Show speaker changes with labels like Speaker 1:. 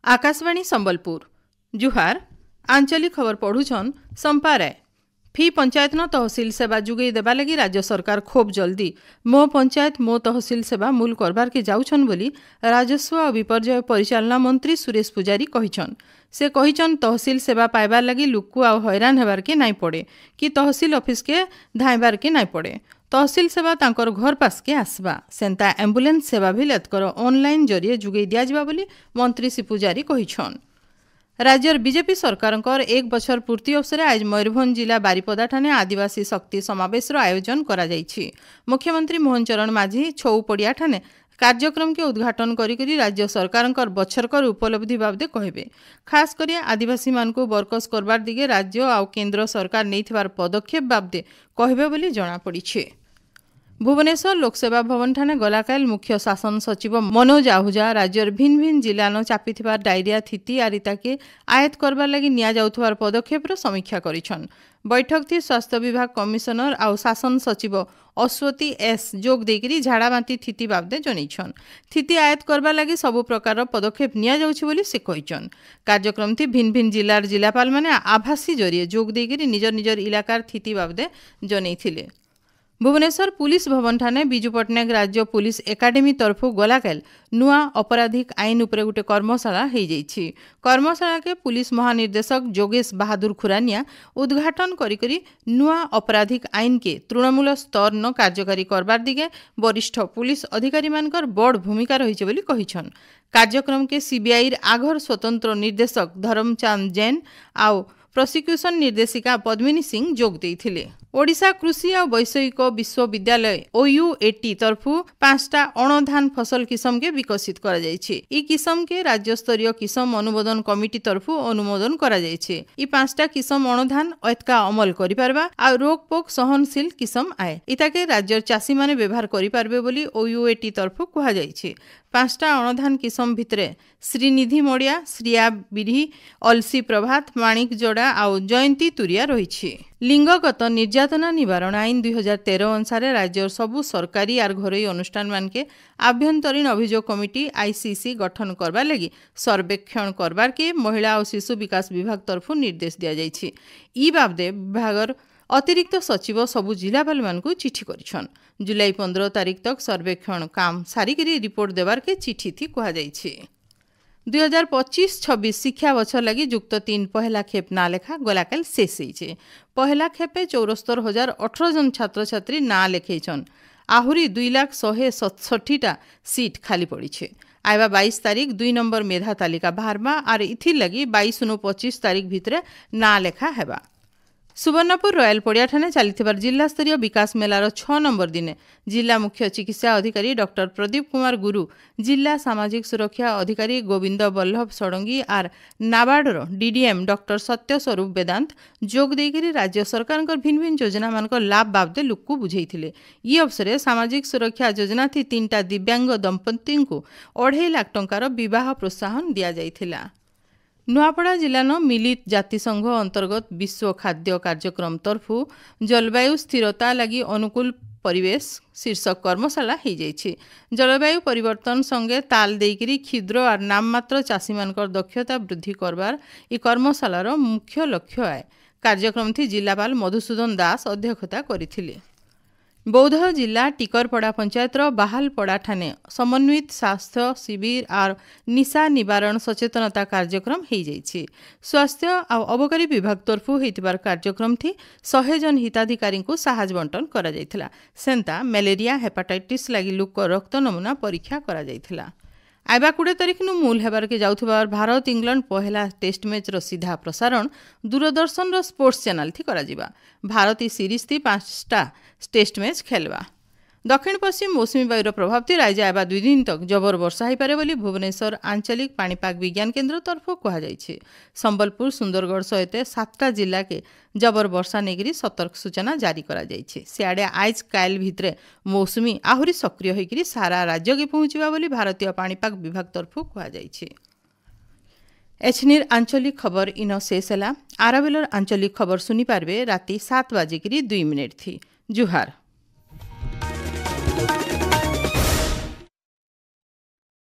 Speaker 1: आकाशवाणी संबलपुर जुहार आंचलिक खबर पढ़ुछन संपा राय। फी पंचायत न तहसील सेवा जुगई देबा लगी राज्य सरकार खूब जल्दी मो पंचायत मो तहसील सेवा मूल करबार के जाउछन बोली राजस्व और विपर्यय परिचालना मंत्री सुरेश पुजारी कहिछन। से कहिछन तहसील सेवा पाइबार लगी लुक्कु आ हैरान हेबार के नाई पड़े कि तहसील ऑफिस के धाइबार के नाई पड़े। तहसील सेवा तांकर घर पास के आसबा सेंता एम्बुलेंस सेवा भी लेतकर ऑनलाइन जरिए जुगई दिया जिबा बोली मंत्री श्री पुजारी कहिछन। राज्यर बीजेपी सरकार एक बछर पूर्ति अवसर आज मयूरभंज जिला बारिपदा ठाने आदिवासी शक्ति समावेश आयोजन करा जायछि। मुख्यमंत्री मोहन चरण माझी छौपड़िया ठाने कार्यक्रम के उद्घाटन करी राज्य सरकार बछरकर उपलब्धि बाबदे कहबे। खास करी आदिवासी मानकु बरकस करबार दिगे राज्य आ केंद्र सरकार नैथिबार पदक्षेप बाबदे कहबे बोली जणा पड़िछे। भुवनेश्वर लोकसेवा भवन ठाने गलाकाल मुख्य शासन सचिव मनोज आहूजा राज्यर भिन्न भिन्न जिलान चापिथिबार डायरिया थिति आरिता के आयत करबार लगी निया जाउथबार पदक्षेपर समीक्षा करिछन। बैठक थी स्वास्थ्य विभाग कमिशनर आउ शासन सचिव अश्वती एस जोग देकरी झाड़ाबांती थिति बाबदे जनैछन। थिति आयत करबार लगी सबु प्रकार पदक्षेप निया जाउछि बोली से कहिछन। कार्यक्रम थी भिन्न भिन्न जिलार जिलापाल माने आभासी जरिए जोग देकरी निजर निजर इलाकार थिति बाबदे जनैथिले। भुवनेश्वर पुलिस भवन ठाने बिजू पट्टनायक राज्य पुलिस एकाडेमी तरफु गलाकाल नुआ अपराधिक आईन उपरे गोटे कर्मशाला हो जाइछि। कर्मशाला के पुलिस महानिर्देशक जोगेश बहादुर खुरानिया उद्घाटन करी नुआ अपराधिक आईन के तृणमूल स्तर न कार्यकारी करबार दिगे वरिष्ठ पुलिस अधिकारी मानकर बड़ भूमिका रही बोली कहिछन। कार्यक्रम के सीबीआई आघर स्वतंत्र निर्देशक धर्मचांद जैन आउ प्रोसिक्यूशन निर्देशिका पद्मिनी सिंह जोग देइथिले। ओडिशा कृषि और वैषयिक विश्वविद्यालय OUAT तरफु 5टा अणधान फसल किसम के विकसित करा जायछि। ई किसम के राज्य स्तरीय किसम अनुमोदन कमिटी तरफु अनुमोदन करा जायछि। ई 5टा किसम अणधान अतका अमल करि पारबा आ रोग पोक सहनशील किसम आए इताके राज्यर चाषी माने व्यवहार करि पारबे बोली OUAT तरफु कहा जायछि। 5टा अणधान किसम भितरे श्रीनिधि मड़िया श्रिया बिढ़ी अलसी प्रभात माणिक जोड़ा आउ जयंती तुरिया रही। लिंगगत निर्यातना निवारण आईन 2013 अनुसार राज्यर सबु सरकारी आर घरोई अनुष्ठान मानके आभ्यंतरीण अभियोग कमिटी ICC गठन करबार लगी सर्वेक्षण करबार के महिला और शिशु विकास विभाग तरफु निर्देश दिया जायछि। ई बाबदे विभागर अतिरिक्त सचिव सबु जिलापाल मानकु चिठी करिछन। जुलाई 15 तारीख तक सर्वेक्षण काम सारिकरी रिपोर्ट देवार के चिठी थी कहा जायछि। 2025-26 शिक्षा बछर लगी युक्त 3 पहला खेप ना लेखा गलाकाल शेष होइछे। पहला खेपे 74,018 जन छात्र छात्री ना लेखैछन। आहुरी 2,167टा सीट खाली पड़ीछे। आइबा 22 तारीख 2 नंबर मेधा तालिका बाहरमा आर इथिर लगी 22-25 तारीख भितरे ना लेखा हेबा। सुवर्णपुर रॉयल पड़िया ठाने चलीथिबार जिला स्तरीय विकास मेलार 6 नंबर दिने जिला मुख्य चिकित्सा अधिकारी डॉक्टर प्रदीप कुमार गुरु, जिला सामाजिक सुरक्षा अधिकारी गोविंद बल्लभ षडंगी आर नाबार्डर डीडीएम डॉक्टर सत्य स्वरूप वेदांत जोग देकरी राज्य सरकार भिन्न भिन्न योजना मान लाभ बाबदे लुक्कु बुझेइथिले। ई अवसर सामाजिक सुरक्षा योजना थी 3टा दिव्यांग दंपति को 2.5 लाख टंकार विवाह प्रोत्साहन दिया जाइथिला। नुआपड़ा जिलानो मिलित जातिसंघ अंतर्गत विश्व खाद्य कार्यक्रम तरफु जलवायु स्थिरता लगी अनुकूल परिवेश शीर्षक कर्मशाला हो जाइछि। जलवायु परिवर्तन संगे ताल देकरी क्षुद्र और नाममात्र चाषी मानकर दक्षता वृद्धि करबार ई कर्मशालार मुख्य लक्ष्य है। कार्यक्रम थी जिलापाल मधुसूदन दास अध्यक्षता करिथिले। बौद्ध जिला टिकरपड़ा पंचायतर बाहालपड़ा ठाने समन्वित स्वास्थ्य शिविर और निशा निवारण सचेतनता कार्यक्रम हो जाइछि। स्वास्थ्य और अबकारी विभाग तरफु होइतिबार कार्यक्रम थी 100 जन हिताधिकारी को साहाय्य बंटन करा जाइथिला। सेंता मलेरिया हेपाटाइटिस लगी लोक रक्त नमूना परीक्षा करा जाइथिला। आइबा 20 तारीख नु मूल हेबार के जाउथबार भारत इंग्लैंड पहला टेस्ट मैच रो सीधा प्रसारण दूरदर्शन रो स्पोर्ट्स चैनल थी करा जिबा। भारत ई सीरीज थी 5टा टेस्ट मैच खेलवा। दक्षिण पश्चिम मौसुमी वायुर प्रभाव थी राज्य आइबा 2 दिन तक जबर वर्षा हो पारे बोली भुवनेश्वर आंचलिक पाणीपाग विज्ञान केन्द्र तरफ कहुई। संबलपुर सुंदरगढ़ सहित 7टा जिला के जबर वर्षा नेगिरी सतर्क सूचना जारी करा जाइछे। सियाड़े आज काल भितरे मौसुमी आहुरी सक्रिय होइकिरी सारा राज्य के पहुंचवा बोली भारतीय पाणीपाग विभाग तरफ कहुई। एचनिर आंचलिक खबर इन शेष है। आराबेलर आंचलिक खबर सुनी पारबे राति 7 बजे 2 मिनिट थी। जुहार।